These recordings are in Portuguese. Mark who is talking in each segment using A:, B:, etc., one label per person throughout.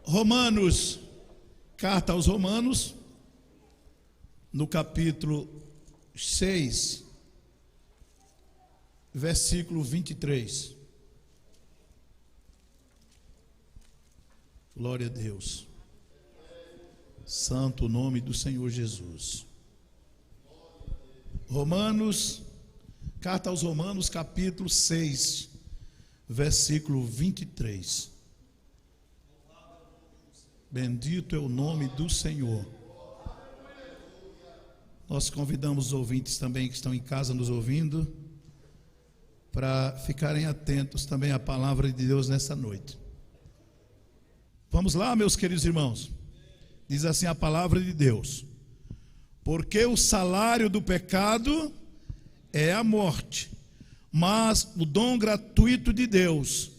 A: Romanos, carta aos Romanos, no capítulo 6, versículo 23. Glória a Deus. Santo nome do Senhor Jesus. Romanos, carta aos Romanos, capítulo 6, versículo 23. Bendito é o nome do Senhor. Nós convidamos os ouvintes também que estão em casa nos ouvindo para ficarem atentos também à palavra de Deus nessa noite. Vamos lá, meus queridos irmãos. Diz assim a palavra de Deus: porque o salário do pecado é a morte, mas o dom gratuito de Deus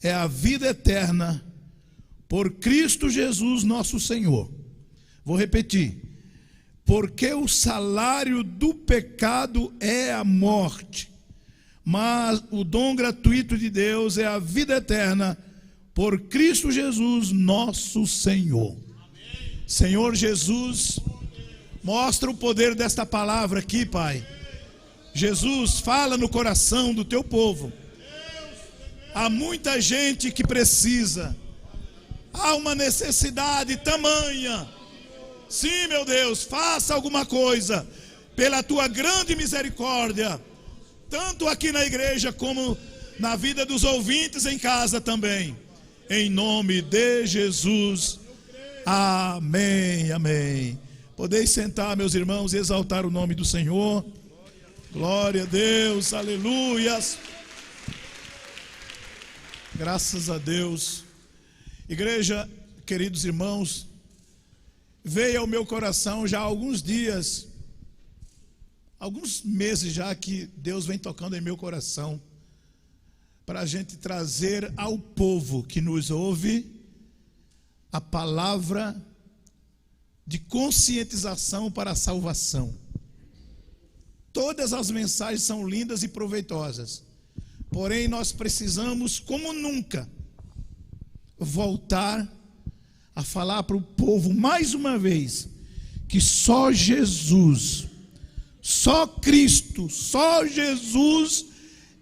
A: é a vida eterna por Cristo Jesus nosso Senhor. Vou repetir. Porque o salário do pecado é a morte, mas o dom gratuito de Deus é a vida eterna por Cristo Jesus nosso Senhor. Amém. Senhor Jesus, mostra o poder desta palavra aqui, Pai. Jesus, fala no coração do teu povo. Há muita gente que precisa. Há uma necessidade tamanha. Sim, meu Deus, faça alguma coisa pela tua grande misericórdia, tanto aqui na igreja como na vida dos ouvintes em casa também. Em nome de Jesus. Amém, amém. Podeis sentar, meus irmãos, e exaltar o nome do Senhor. Glória a Deus, aleluias. Graças a Deus. Igreja, queridos irmãos, veio ao meu coração já há alguns dias, alguns meses já que Deus vem tocando em meu coração, para a gente trazer ao povo que nos ouve a palavra de conscientização para a salvação. Todas as mensagens são lindas e proveitosas, porém nós precisamos, como nunca, voltar a falar para o povo mais uma vez que só Jesus, só Cristo, só Jesus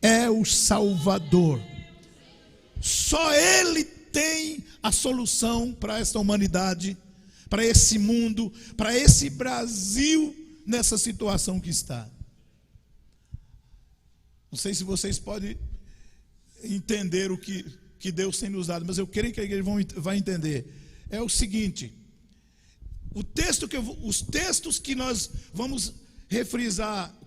A: é o Salvador. Só Ele tem a solução para esta humanidade, para esse mundo, para esse Brasil nessa situação que está. Não sei se vocês podem entender o que Deus tem nos dado, mas eu creio que a igreja vai entender. É o seguinte: os textos que nós vamos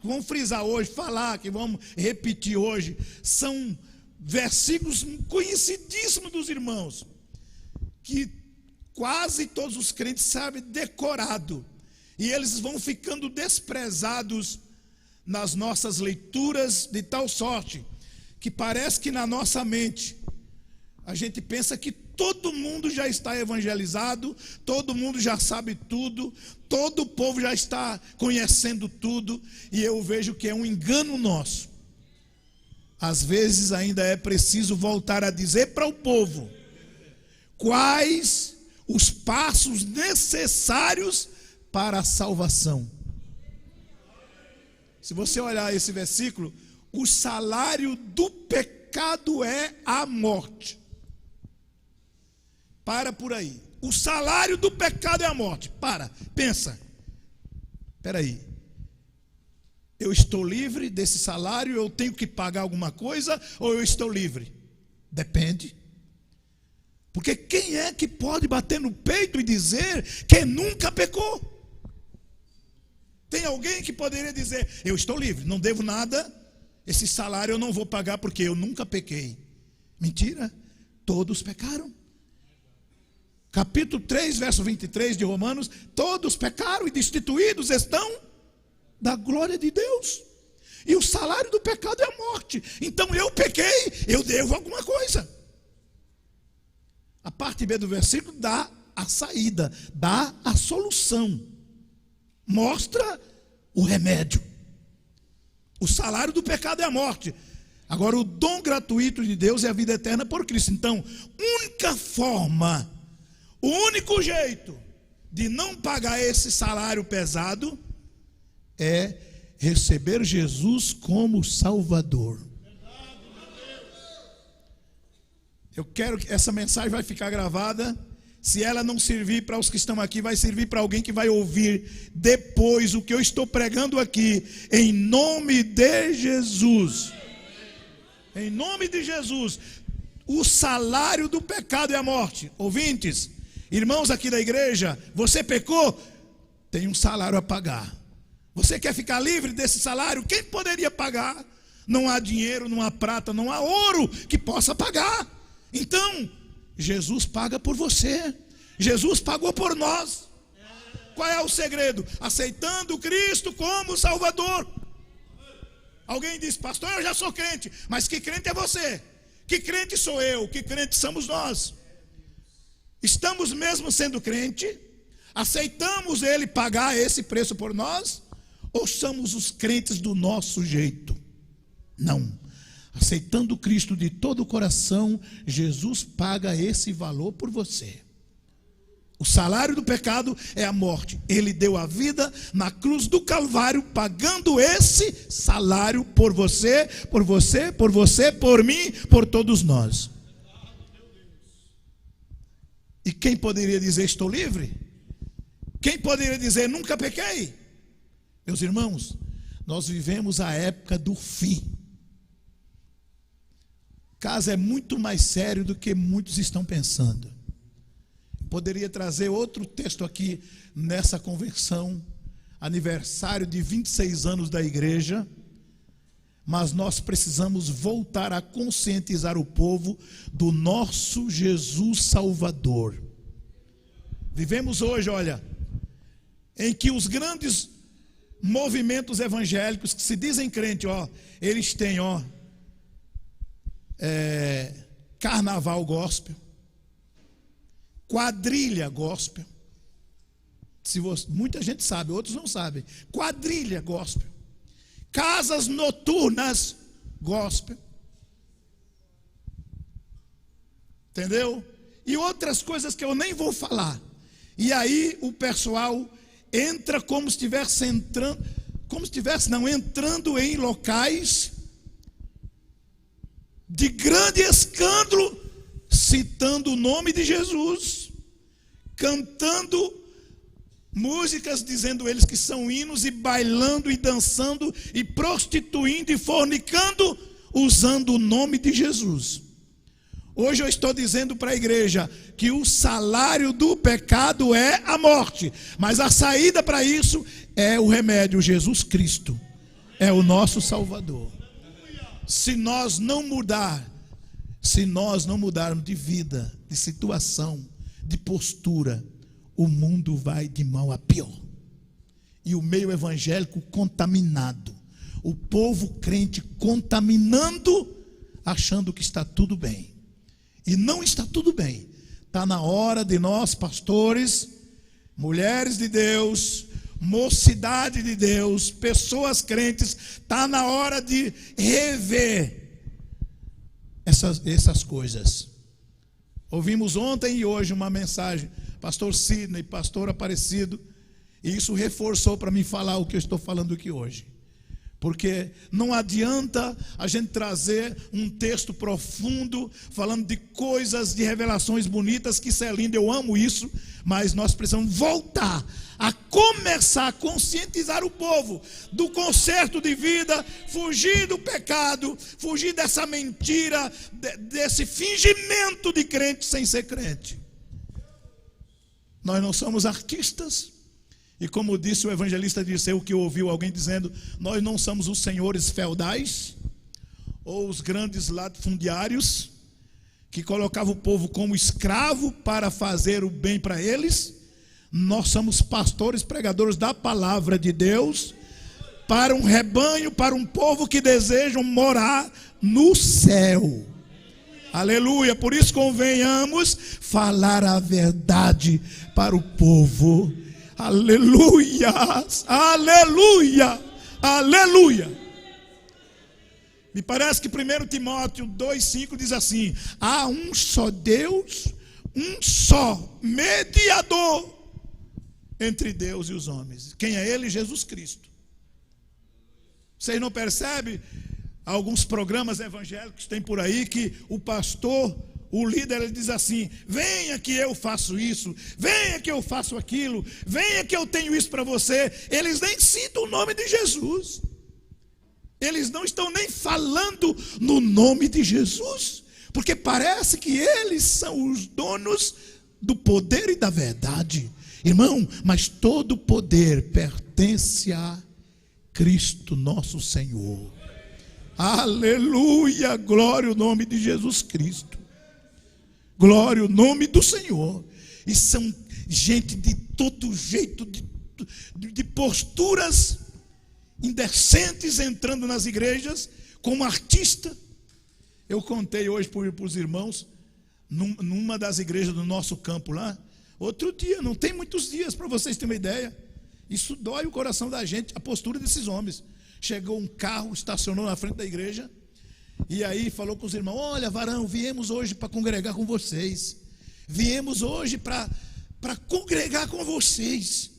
A: vamos frisar hoje, falar, que vamos repetir hoje, são versículos conhecidíssimos dos irmãos, que quase todos os crentes sabem decorado, e eles vão ficando desprezados nas nossas leituras, de tal sorte que parece que na nossa mente a gente pensa que todo mundo já está evangelizado, todo mundo já sabe tudo, todo o povo já está conhecendo tudo, e eu vejo que é um engano nosso. Às vezes ainda é preciso voltar a dizer para o povo quais os passos necessários para a salvação. Se você olhar esse versículo, o salário do pecado é a morte. Para por aí. O salário do pecado é a morte. Pensa. Espera aí. Eu estou livre desse salário? Eu tenho que pagar alguma coisa? Ou eu estou livre? Depende. Porque quem é que pode bater no peito e dizer que nunca pecou? Tem alguém que poderia dizer: eu estou livre, não devo nada, esse salário eu não vou pagar porque eu nunca pequei. Mentira. Todos pecaram. Capítulo 3, verso 23 de Romanos: todos pecaram e destituídos estão da glória de Deus. E o salário do pecado é a morte. Então eu pequei, eu devo alguma coisa. A parte B do versículo dá a saída, dá a solução, mostra o remédio. O salário do pecado é a morte. Agora, o dom gratuito de Deus é a vida eterna por Cristo. Então, única forma O único jeito de não pagar esse salário pesado é receber Jesus como Salvador. Eu quero que essa mensagem vai ficar gravada. Se ela não servir para os que estão aqui, vai servir para alguém que vai ouvir depois o que eu estou pregando aqui, em nome de Jesus. Em nome de Jesus. O salário do pecado é a morte. Ouvintes, irmãos aqui da igreja, você pecou, tem um salário a pagar. Você quer ficar livre desse salário? Quem poderia pagar? Não há dinheiro, não há prata, não há ouro que possa pagar. Então, Jesus paga por você. Jesus pagou por nós. Qual é o segredo? Aceitando Cristo como Salvador. Alguém diz: pastor, eu já sou crente. Mas que crente é você? Que crente sou eu? Que crente somos nós? Estamos mesmo sendo crente? Aceitamos Ele pagar esse preço por nós? Ou somos os crentes do nosso jeito? Não. Aceitando Cristo de todo o coração, Jesus paga esse valor por você. O salário do pecado é a morte. Ele deu a vida na cruz do Calvário, pagando esse salário por você, por você, por você, por mim, por todos nós. E quem poderia dizer estou livre? Quem poderia dizer nunca pequei? Meus irmãos, nós vivemos a época do fim. O caso é muito mais sério do que muitos estão pensando. Poderia trazer outro texto aqui nessa convenção, aniversário de 26 anos da igreja, mas nós precisamos voltar a conscientizar o povo do nosso Jesus Salvador. Vivemos hoje, olha, em que os grandes movimentos evangélicos que se dizem crente, eles têm, carnaval gospel, quadrilha gospel. Muita gente sabe, outros não sabem. Quadrilha gospel, casas noturnas gospel, entendeu? E outras coisas que eu nem vou falar. E aí o pessoal entra como se estivesse entrando em locais de grande escândalo, citando o nome de Jesus, cantando músicas, dizendo eles que são hinos, e bailando e dançando e prostituindo e fornicando, usando o nome de Jesus. Hoje eu estou dizendo para a igreja que o salário do pecado é a morte, mas a saída para isso é o remédio, Jesus Cristo, é o nosso Salvador. Se nós não mudarmos de vida, de situação, de postura, o mundo vai de mal a pior. E o meio evangélico contaminado, o povo crente contaminando, achando que está tudo bem. E não está tudo bem. Está na hora de nós, pastores, mulheres de Deus, mocidade de Deus, pessoas crentes, está na hora de rever essas coisas. Ouvimos ontem e hoje uma mensagem, pastor Sidney, pastor Aparecido, e isso reforçou para mim falar o que eu estou falando aqui hoje. Porque não adianta a gente trazer um texto profundo, falando de coisas, de revelações bonitas, que isso é lindo, eu amo isso, mas nós precisamos voltar a começar a conscientizar o povo do conserto de vida, fugir do pecado, fugir dessa mentira, desse fingimento de crente sem ser crente. Nós não somos artistas. E como disse o evangelista Dirceu, que ouviu alguém dizendo, nós não somos os senhores feudais, ou os grandes latifundiários, que colocavam o povo como escravo para fazer o bem para eles. Nós somos pastores, pregadores da palavra de Deus, para um rebanho, para um povo que desejam morar no céu. Aleluia, por isso convenhamos falar a verdade para o povo. Aleluia, aleluia, aleluia. Me parece que 1 Timóteo 2,5 diz assim: há um só Deus, um só mediador entre Deus e os homens. Quem é ele? Jesus Cristo. Vocês não percebem? Alguns programas evangélicos tem por aí que o pastor, o líder, ele diz assim: venha que eu faço isso, venha que eu faço aquilo, venha que eu tenho isso para você. Eles nem citam o nome de Jesus. Eles não estão nem falando no nome de Jesus, porque parece que eles são os donos do poder e da verdade. Irmão, mas todo poder pertence a Cristo nosso Senhor. Aleluia, glória ao nome de Jesus Cristo. Glória ao nome do Senhor. E são gente de todo jeito, de posturas indecentes entrando nas igrejas como artista. Eu contei hoje para os irmãos, numa das igrejas do nosso campo lá, outro dia, não tem muitos dias, para vocês terem uma ideia. Isso dói o coração da gente, a postura desses homens. Chegou um carro, estacionou na frente da igreja, e aí falou com os irmãos: olha, varão, viemos hoje para congregar com vocês. Viemos hoje para congregar com vocês.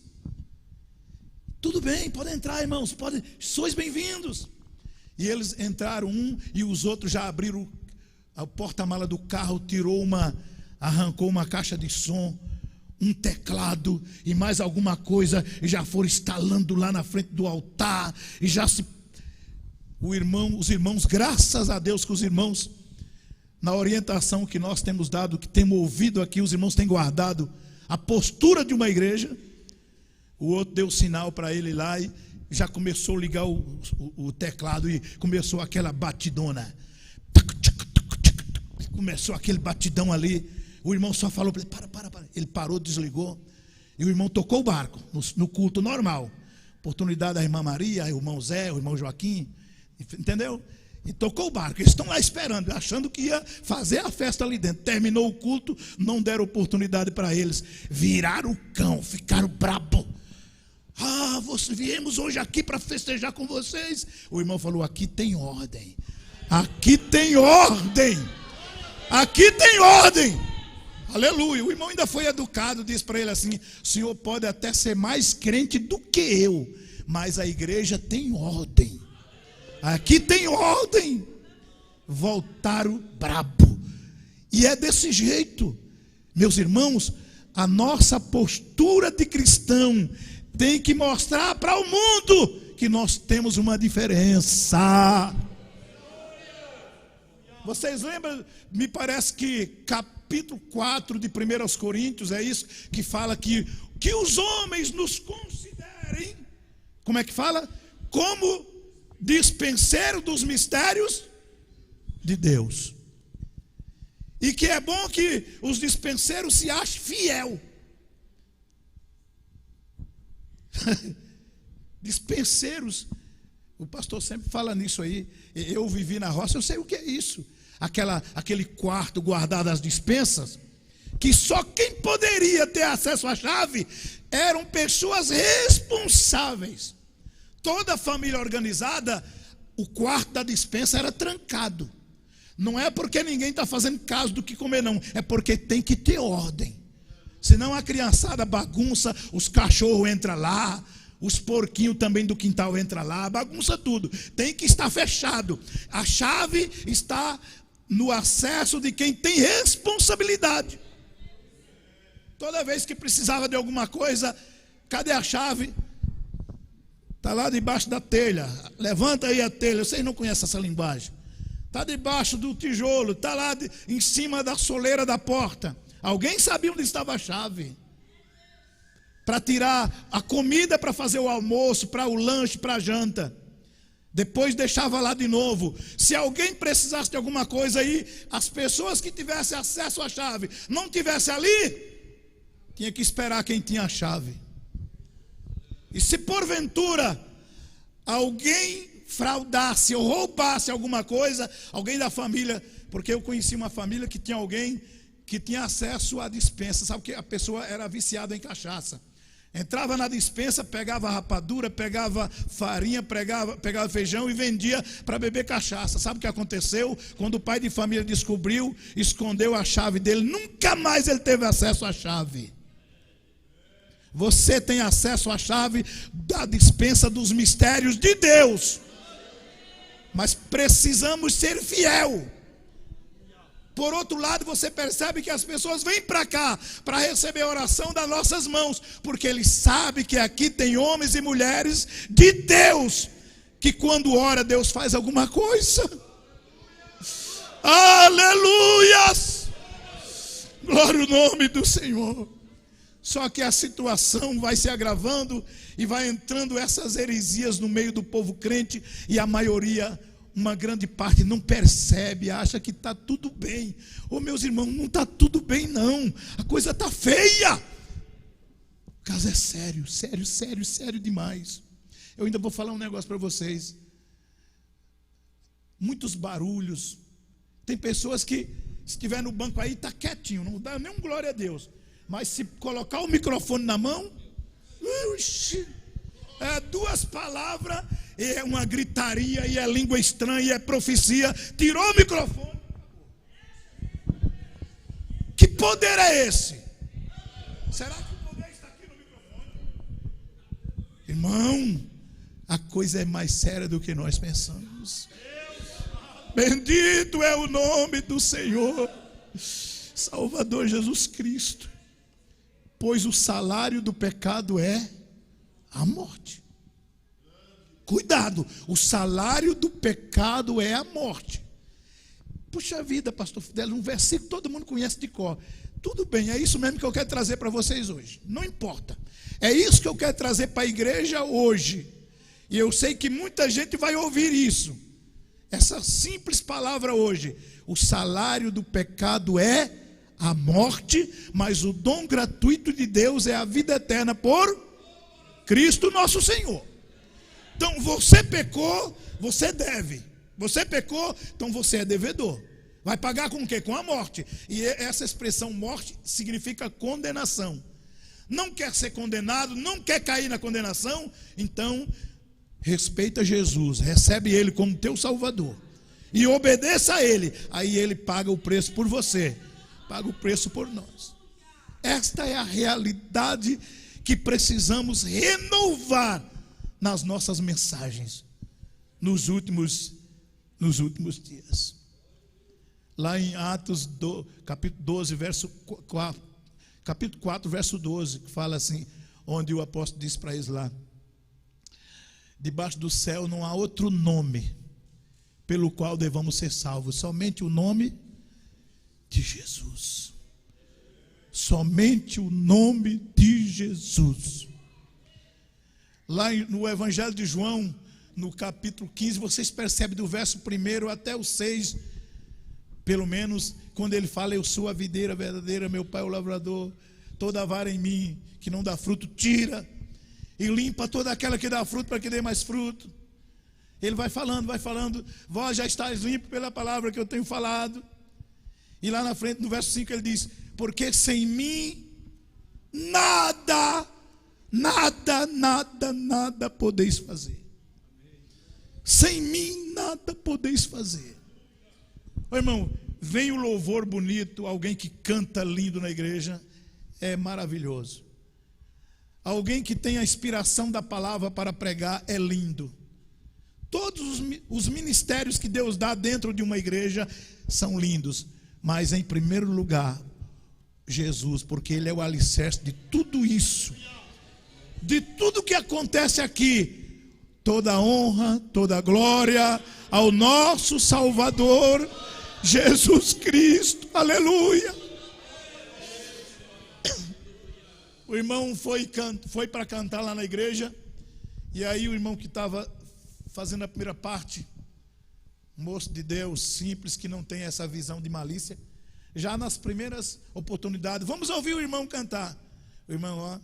A: Tudo bem, podem entrar, irmãos, sois bem-vindos. E eles entraram, e os outros já abriram a porta-mala do carro, arrancou uma caixa de som, um teclado e mais alguma coisa, e já foram instalando lá na frente do altar, e os irmãos, graças a Deus que os irmãos, na orientação que nós temos dado, que temos ouvido aqui, os irmãos têm guardado a postura de uma igreja. O outro deu sinal para ele lá e já começou a ligar o teclado e começou aquela batidona. Começou aquele batidão ali. O irmão só falou para ele: para. Ele parou, desligou. E o irmão tocou o barco no culto normal. Oportunidade da irmã Maria, o irmão Zé, o irmão Joaquim. Entendeu? E tocou o barco. Eles estão lá esperando, achando que ia fazer a festa ali dentro. Terminou o culto, não deram oportunidade para eles. Viraram o cão, ficaram brabo. Viemos hoje aqui para festejar com vocês. O irmão falou: aqui tem ordem. Aqui tem ordem. Aqui tem ordem. Aleluia. O irmão ainda foi educado, disse para ele assim: o senhor pode até ser mais crente do que eu, mas a igreja tem ordem. Aqui tem ordem. Voltaram brabo. E é desse jeito, meus irmãos, a nossa postura de cristão tem que mostrar para o mundo que nós temos uma diferença. Vocês lembram, me parece que capítulo 4 de 1 Coríntios, é isso, que fala que os homens nos considerem, como é que fala? Como dispenseiro dos mistérios de Deus. E que é bom que os dispenseiros se achem fiel. Dispenseiros, o pastor sempre fala nisso aí. Eu vivi na roça, eu sei o que é isso. Aquele quarto guardado às dispensas, que só quem poderia ter acesso à chave eram pessoas responsáveis. Toda família organizada, o quarto da dispensa era trancado. Não é porque ninguém está fazendo caso do que comer, não. É porque tem que ter ordem. Senão a criançada bagunça, os cachorros entram lá, os porquinhos também do quintal entram lá, bagunça tudo. Tem que estar fechado. A chave está no acesso de quem tem responsabilidade. Toda vez que precisava de alguma coisa, cadê a chave? Está lá debaixo da telha. Levanta aí a telha. Vocês não conhecem essa linguagem. Está debaixo do tijolo. Está lá em cima da soleira da porta. Alguém sabia onde estava a chave? Para tirar a comida, para fazer o almoço, para o lanche, para a janta. Depois deixava lá de novo. Se alguém precisasse de alguma coisa aí, as pessoas que tivessem acesso à chave não tivessem ali, tinha que esperar quem tinha a chave. E se porventura alguém fraudasse ou roubasse alguma coisa, alguém da família, porque eu conheci uma família que tinha alguém que tinha acesso à dispensa. Sabe que a pessoa era viciada em cachaça. Entrava na dispensa, pegava rapadura, pegava farinha, pegava feijão e vendia para beber cachaça. Sabe o que aconteceu? Quando o pai de família descobriu, escondeu a chave dele, nunca nunca mais ele teve acesso à chave. Você tem acesso à chave da despensa dos mistérios de Deus. Mas precisamos ser fiel. Por outro lado, você percebe que as pessoas vêm para cá para receber a oração das nossas mãos, porque eles sabem que aqui tem homens e mulheres de Deus, que quando ora, Deus faz alguma coisa. Aleluias! Glória ao nome do Senhor. Só que a situação vai se agravando e vai entrando essas heresias no meio do povo crente, e a maioria, uma grande parte, não percebe, acha que está tudo bem. Ô meus irmãos, não está tudo bem não, a coisa está feia. O caso é sério, sério, sério, sério demais. Eu ainda vou falar um negócio para vocês. Muitos barulhos. Tem pessoas que, se estiver no banco aí, está quietinho, não dá nem um glória a Deus. Mas se colocar o microfone na mão, é duas palavras, é uma gritaria, e é língua estranha, e é profecia. Tirou o microfone. Que poder é esse? Será que o poder está aqui no microfone? Irmão, a coisa é mais séria do que nós pensamos. Bendito é o nome do Senhor, Salvador Jesus Cristo. Pois o salário do pecado é a morte. Cuidado, o salário do pecado é a morte. Puxa vida, pastor Fidelio, um versículo que todo mundo conhece de cor. Tudo bem, é isso mesmo que eu quero trazer para vocês hoje. Não importa. É isso que eu quero trazer para a igreja hoje. E eu sei que muita gente vai ouvir isso. Essa simples palavra hoje. O salário do pecado é a morte, mas o dom gratuito de Deus é a vida eterna por Cristo nosso Senhor. Então você pecou, você deve. Você pecou, então você é devedor. Vai pagar com o quê? Com a morte. E essa expressão morte significa condenação. Não quer ser condenado, não quer cair na condenação, então respeita Jesus, recebe Ele como teu Salvador e obedeça a Ele. Aí Ele paga o preço por você, paga o preço por nós. Esta é a realidade que precisamos renovar nas nossas mensagens nos últimos dias. Lá em Atos capítulo 12, verso 4, capítulo 4, verso 12, que fala assim, onde o apóstolo diz para eles lá: debaixo do céu não há outro nome pelo qual devamos ser salvos, somente o nome de Jesus. Somente o nome de Jesus. Lá no Evangelho de João, no capítulo 15, vocês percebem do verso 1 até o 6, pelo menos, quando ele fala: eu sou a videira verdadeira, meu pai é o lavrador, toda vara em mim que não dá fruto, tira, e limpa toda aquela que dá fruto para que dê mais fruto. Ele vai falando, vós já estáis limpos pela palavra que eu tenho falado. E lá na frente, no verso 5, ele diz: porque sem mim nada podeis fazer. Sem mim nada podeis fazer. Ô, irmão, vem o louvor bonito, alguém que canta lindo na igreja, é maravilhoso. Alguém que tem a inspiração da palavra para pregar é lindo. Todos os ministérios que Deus dá dentro de uma igreja são lindos, mas em primeiro lugar, Jesus, porque Ele é o alicerce de tudo isso, de tudo que acontece aqui. Toda honra, toda glória ao nosso Salvador Jesus Cristo, aleluia. O irmão foi para cantar lá na igreja, e aí o irmão que estava fazendo a primeira parte, moço de Deus, simples, que não tem essa visão de malícia, já nas primeiras oportunidades, vamos ouvir o irmão cantar. O irmão, ó,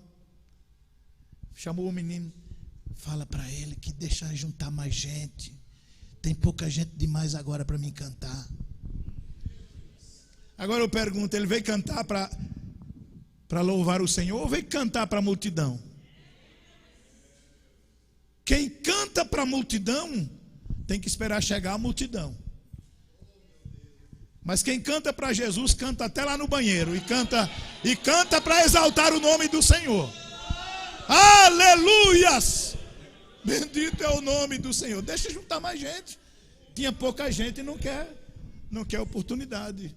A: chamou o menino: fala para ele que deixa juntar mais gente, tem pouca gente demais agora para mim cantar. Agora eu pergunto, ele veio cantar para louvar o Senhor, ou veio cantar para a multidão? Quem canta para a multidão tem que esperar chegar a multidão. Mas quem canta para Jesus, canta até lá no banheiro. E canta para exaltar o nome do Senhor. Aleluias! Bendito é o nome do Senhor. Deixa juntar mais gente. Tinha pouca gente e não quer oportunidade.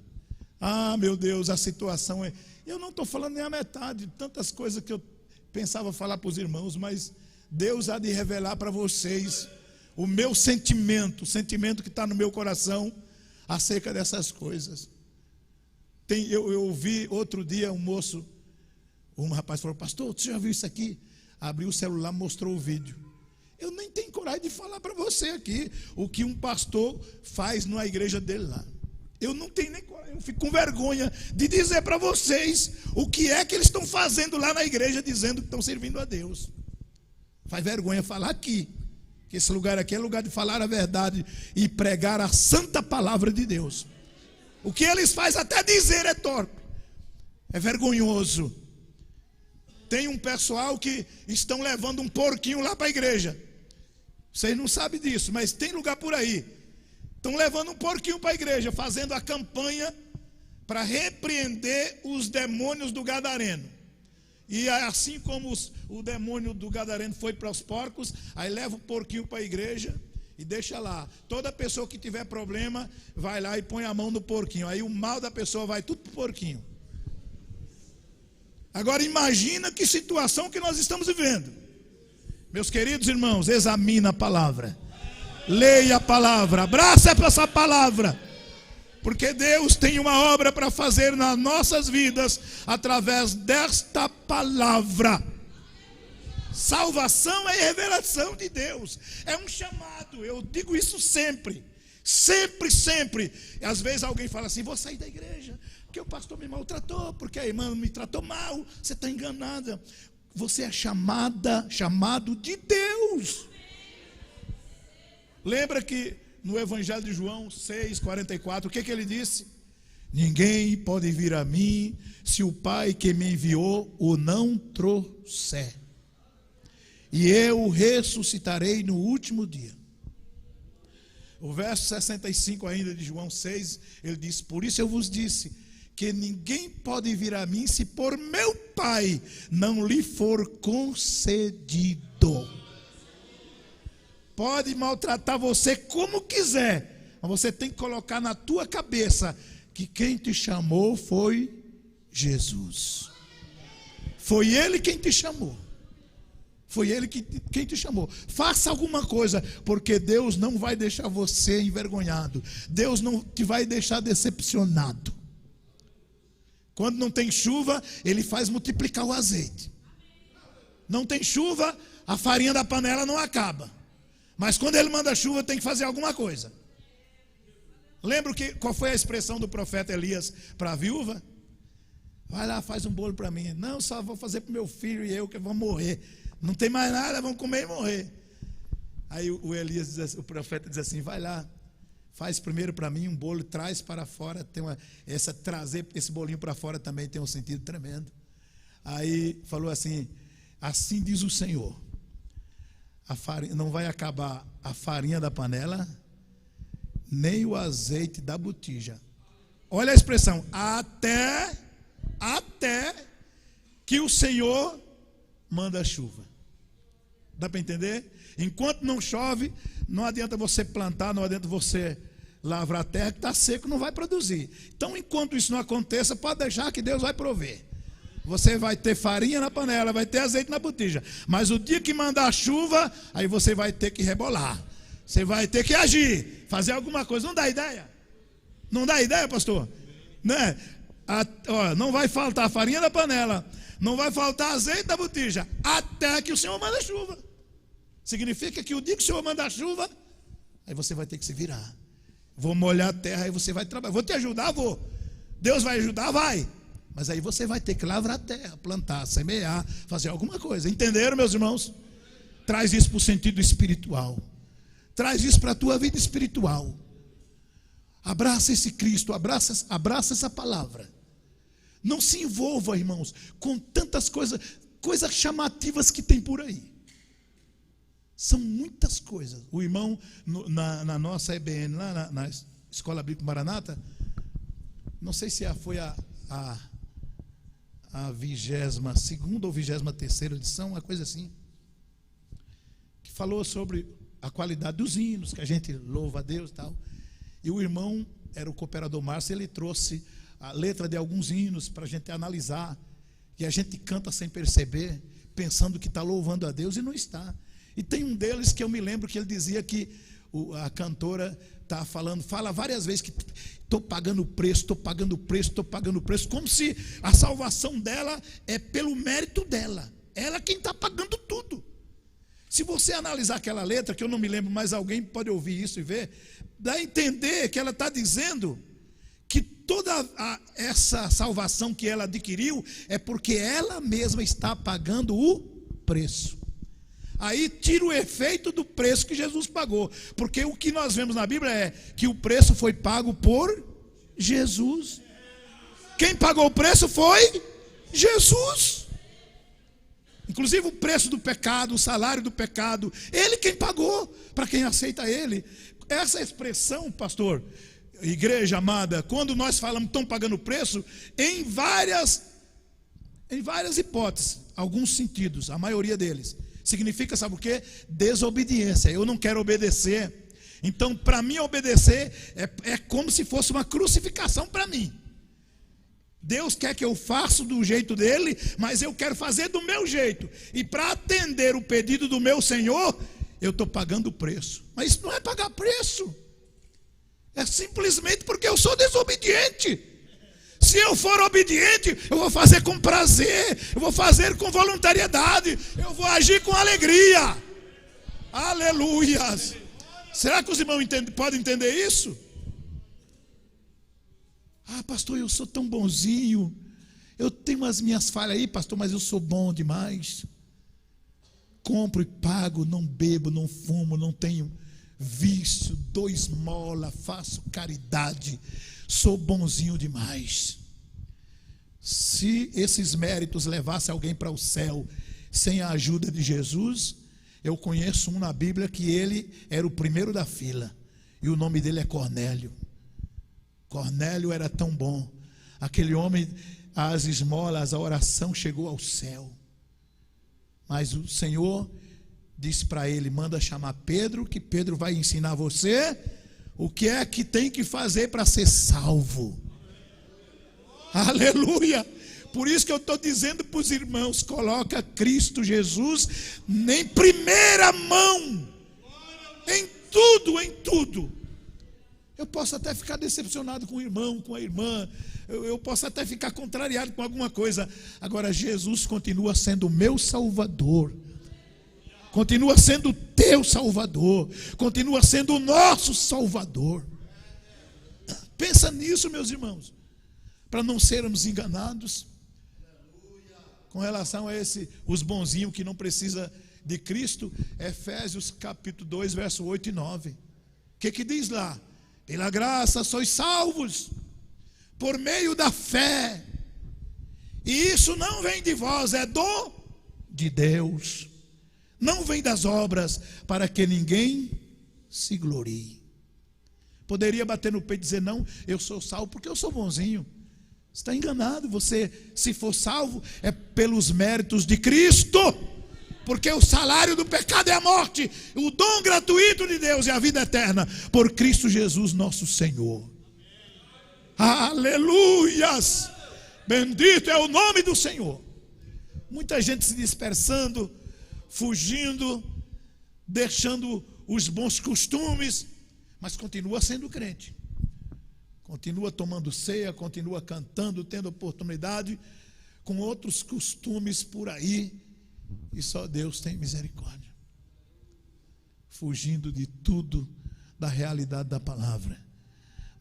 A: Ah, meu Deus, a situação é... Eu não estou falando nem a metade de tantas coisas que eu pensava falar para os irmãos, mas Deus há de revelar para vocês o meu sentimento, o sentimento que está no meu coração acerca dessas coisas. Eu ouvi outro dia um rapaz falou: pastor, você já viu isso aqui? Abriu o celular, mostrou o vídeo. Eu nem tenho coragem de falar para você aqui o que um pastor faz na igreja dele lá. Eu não tenho nem coragem, eu fico com vergonha de dizer para vocês o que é que eles estão fazendo lá na igreja, dizendo que estão servindo a Deus. Faz vergonha falar aqui, que esse lugar aqui é lugar de falar a verdade e pregar a santa palavra de Deus. O que eles fazem até dizer é torpe, é vergonhoso. Tem um pessoal que estão levando um porquinho lá para a igreja. Vocês não sabem disso, mas tem lugar por aí. Estão levando um porquinho para a igreja, fazendo a campanha para repreender os demônios do gadareno. E assim como o demônio do gadareno foi para os porcos, aí leva o porquinho para a igreja e deixa lá. Toda pessoa que tiver problema, vai lá e põe a mão no porquinho. Aí o mal da pessoa vai tudo para o porquinho. Agora imagina que situação que nós estamos vivendo. Meus queridos irmãos, examina a palavra. Leia a palavra, abraça essa palavra. Porque Deus tem uma obra para fazer nas nossas vidas através desta palavra. Salvação é revelação de Deus. É um chamado, eu digo isso sempre. Sempre, sempre. E às vezes alguém fala assim: vou sair da igreja porque o pastor me maltratou, porque a irmã me tratou mal. Você está enganada. Você é chamado de Deus. Lembra que no Evangelho de João 6,44, o que ele disse? Ninguém pode vir a mim se o Pai que me enviou o não trouxer. E eu ressuscitarei no último dia. O verso 65 ainda de João 6, ele diz: por isso eu vos disse que ninguém pode vir a mim se por meu Pai não lhe for concedido. Pode maltratar você como quiser, mas você tem que colocar na tua cabeça que quem te chamou foi Jesus. Foi Ele quem te chamou. Foi Ele quem te chamou. Faça alguma coisa, porque Deus não vai deixar você envergonhado. Deus não te vai deixar decepcionado. Quando não tem chuva, Ele faz multiplicar o azeite. Não tem chuva, a farinha da panela não acaba. Mas quando Ele manda chuva, tem que fazer alguma coisa. Lembra qual foi a expressão do profeta Elias para a viúva? Vai lá, faz um bolo para mim. Não, só vou fazer para o meu filho e eu que vamos morrer. Não tem mais nada, vamos comer e morrer. Aí o profeta diz assim: vai lá, faz primeiro para mim um bolo, traz para fora. Trazer esse bolinho para fora também tem um sentido tremendo. Aí falou assim: assim diz o Senhor, não vai acabar a farinha da panela, nem o azeite da botija. Olha a expressão: até que o Senhor manda chuva. Dá para entender? Enquanto não chove, não adianta você plantar, não adianta você lavrar a terra, que está seco, não vai produzir. Então, enquanto isso não aconteça, pode deixar que Deus vai prover. Você vai ter farinha na panela, vai ter azeite na botija. Mas o dia que mandar a chuva, aí você vai ter que rebolar. Você vai ter que agir, fazer alguma coisa. Não dá ideia? Não dá ideia, pastor? Né? Não vai faltar farinha na panela, não vai faltar azeite na botija, até que o Senhor manda chuva. Significa que o dia que o Senhor manda chuva, aí você vai ter que se virar. Vou molhar a terra, aí você vai trabalhar. Vou te ajudar, vou. Deus vai ajudar, vai. Mas aí você vai ter que lavrar a terra, plantar, semear, fazer alguma coisa. Entenderam, meus irmãos? Traz isso para o sentido espiritual. Traz isso para a tua vida espiritual. Abraça esse Cristo, abraça essa palavra. Não se envolva, irmãos, com tantas coisas chamativas que tem por aí. São muitas coisas. O irmão, na nossa EBN, lá na Escola Bíblica Maranata, não sei se foi a 22ª ou 23ª edição, uma coisa assim, que falou sobre a qualidade dos hinos, que a gente louva a Deus e tal. E o irmão, era o cooperador Márcio, ele trouxe a letra de alguns hinos para a gente analisar, que a gente canta sem perceber, pensando que está louvando a Deus e não está. E tem um deles que eu me lembro que ele dizia que a cantora está falando, fala várias vezes que estou pagando preço, estou pagando preço, estou pagando preço, como se a salvação dela é pelo mérito dela, ela quem está pagando tudo. Se você analisar aquela letra, que eu não me lembro, mas alguém pode ouvir isso e ver, dá a entender que ela está dizendo que toda essa salvação que ela adquiriu é porque ela mesma está pagando o preço. Aí tira o efeito do preço que Jesus pagou, porque o que nós vemos na Bíblia é que o preço foi pago por Jesus. Quem pagou o preço foi Jesus. Inclusive o preço do pecado, o salário do pecado, Ele quem pagou, para quem aceita Ele. Essa expressão, pastor, igreja amada, quando nós falamos estão pagando preço, em várias hipóteses, alguns sentidos, a maioria deles, significa, sabe o quê? Desobediência. Eu não quero obedecer. Então, para mim obedecer é como se fosse uma crucificação para mim. Deus quer que eu faça do jeito dele, mas eu quero fazer do meu jeito. E para atender o pedido do meu Senhor, eu estou pagando o preço. Mas isso não é pagar preço. É simplesmente porque eu sou desobediente. Se eu for obediente, eu vou fazer com prazer, eu vou fazer com voluntariedade, eu vou agir com alegria. Aleluias. Será que os irmãos podem entender isso? Ah, pastor, eu sou tão bonzinho, eu tenho as minhas falhas aí, pastor, mas eu sou bom demais. Compro e pago, não bebo, não fumo, não tenho vício, dou esmola, faço caridade, sou bonzinho demais. Se esses méritos levassem alguém para o céu sem a ajuda de Jesus, eu conheço um na Bíblia que ele era o primeiro da fila, e o nome dele é Cornélio. Cornélio era tão bom, aquele homem, as esmolas, a oração chegou ao céu. Mas o Senhor disse para ele, manda chamar Pedro, que Pedro vai ensinar você o que é que tem que fazer para ser salvo. Aleluia! Por isso que eu estou dizendo para os irmãos, coloca Cristo Jesus em primeira mão, em tudo, em tudo. Eu posso até ficar decepcionado com o irmão, com a irmã, eu posso até ficar contrariado com alguma coisa. Agora Jesus continua sendo o meu Salvador, continua sendo o teu Salvador, continua sendo o nosso Salvador. Pensa nisso, meus irmãos, para não sermos enganados com relação a os bonzinhos que não precisam de Cristo. Efésios capítulo 2, verso 8 e 9. O que diz lá? Pela graça sois salvos, por meio da fé, e isso não vem de vós, é dom de Deus, não vem das obras, para que ninguém se glorie. Poderia bater no peito e dizer, não, eu sou salvo porque eu sou bonzinho. Você está enganado. Você, se for salvo, é pelos méritos de Cristo, porque o salário do pecado é a morte, o dom gratuito de Deus é a vida eterna, por Cristo Jesus nosso Senhor. Aleluias! Bendito é o nome do Senhor. Muita gente se dispersando, fugindo, deixando os bons costumes, mas continua sendo crente, continua tomando ceia, continua cantando, tendo oportunidade, com outros costumes por aí, e só Deus tem misericórdia, fugindo de tudo, da realidade da palavra.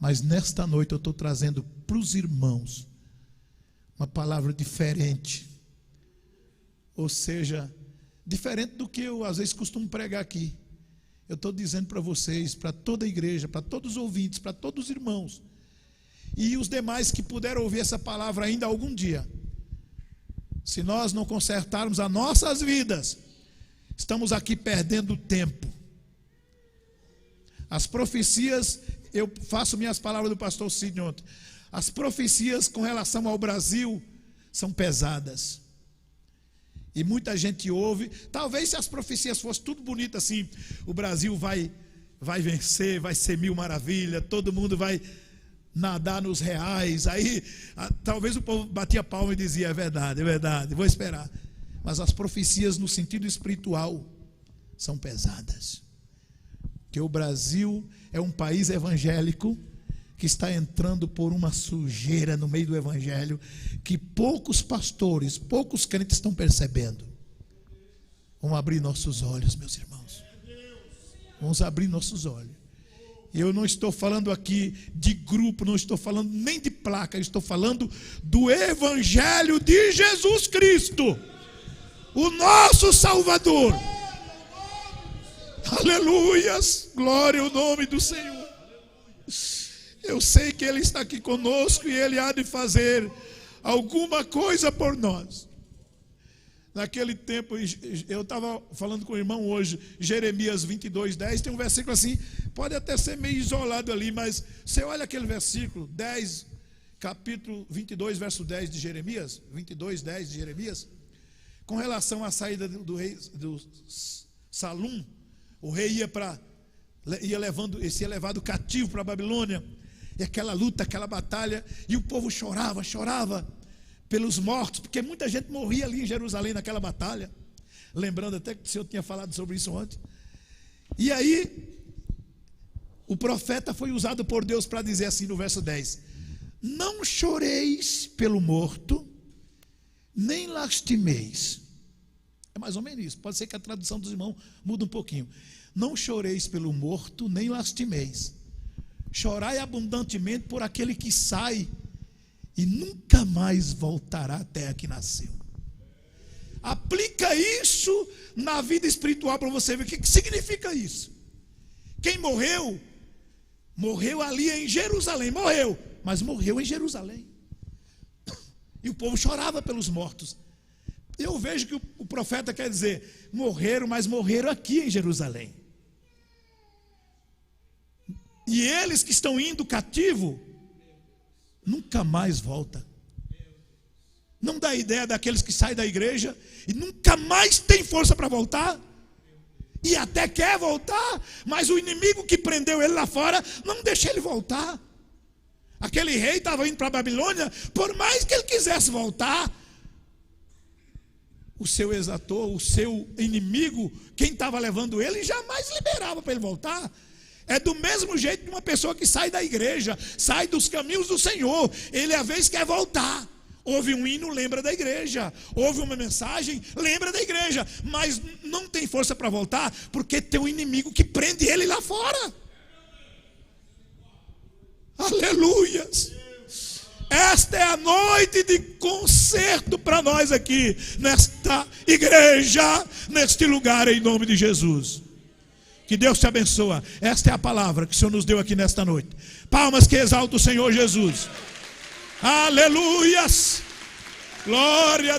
A: Mas nesta noite eu estou trazendo para os irmãos uma palavra diferente, ou seja, diferente do que eu às vezes costumo pregar aqui. Eu estou dizendo para vocês, para toda a igreja, para todos os ouvintes, para todos os irmãos, e os demais que puderam ouvir essa palavra ainda algum dia, se nós não consertarmos as nossas vidas, estamos aqui perdendo tempo. As profecias, eu faço minhas palavras do pastor Sidney ontem, As profecias com relação ao Brasil são pesadas. E muita gente ouve. Talvez se as profecias fossem tudo bonito assim, o Brasil vai vencer, vai ser mil maravilhas, todo mundo vai nadar nos reais. Aí talvez o povo batia palma e dizia: é verdade, vou esperar. Mas as profecias no sentido espiritual são pesadas. Que o Brasil é um país evangélico que está entrando por uma sujeira no meio do evangelho que poucos pastores, poucos crentes estão percebendo. Vamos abrir nossos olhos, meus irmãos. Vamos abrir nossos olhos. Eu não estou falando aqui de grupo, não estou falando nem de placa, eu estou falando do evangelho de Jesus Cristo, o nosso Salvador. Aleluias, glória ao nome do Senhor. Eu sei que Ele está aqui conosco e Ele há de fazer alguma coisa por nós. Naquele tempo, eu estava falando com o irmão hoje, Jeremias 22:10, tem um versículo assim, pode até ser meio isolado ali, mas você olha aquele versículo, 10, capítulo 22, verso 10 de Jeremias, 22:10 de Jeremias, com relação à saída do rei, do Salum, o rei ia levado cativo para a Babilônia, e aquela luta, aquela batalha, e o povo chorava pelos mortos, porque muita gente morria ali em Jerusalém naquela batalha, lembrando até que o Senhor tinha falado sobre isso ontem. E aí o profeta foi usado por Deus para dizer assim no verso 10: não choreis pelo morto, nem lastimeis. É mais ou menos isso, pode ser que a tradução dos irmãos mude um pouquinho. Não choreis pelo morto, nem lastimeis. Chorai abundantemente por aquele que sai e nunca mais voltará à terra que nasceu. Aplica isso na vida espiritual para você ver o que significa isso. Quem morreu ali em Jerusalém, mas morreu em Jerusalém. E o povo chorava pelos mortos. Eu vejo que o profeta quer dizer, morreram, mas morreram aqui em Jerusalém. E eles que estão indo cativo, nunca mais volta. Não dá ideia daqueles que saem da igreja e nunca mais tem força para voltar. E até quer voltar, mas o inimigo que prendeu ele lá fora não deixa ele voltar. Aquele rei estava indo para a Babilônia, por mais que ele quisesse voltar, o seu exator, o seu inimigo, quem estava levando ele, jamais liberava para ele voltar. É do mesmo jeito de uma pessoa que sai da igreja, sai dos caminhos do Senhor, ele às vezes quer voltar. Ouve um hino, lembra da igreja. Ouve uma mensagem, lembra da igreja. Mas não tem força para voltar, porque tem um inimigo que prende ele lá fora. Aleluias. Esta é a noite de concerto para nós aqui, nesta igreja, neste lugar, em nome de Jesus. Que Deus te abençoe. Esta é a palavra que o Senhor nos deu aqui nesta noite. Palmas que exaltam o Senhor Jesus. Aleluias. Glória a Deus.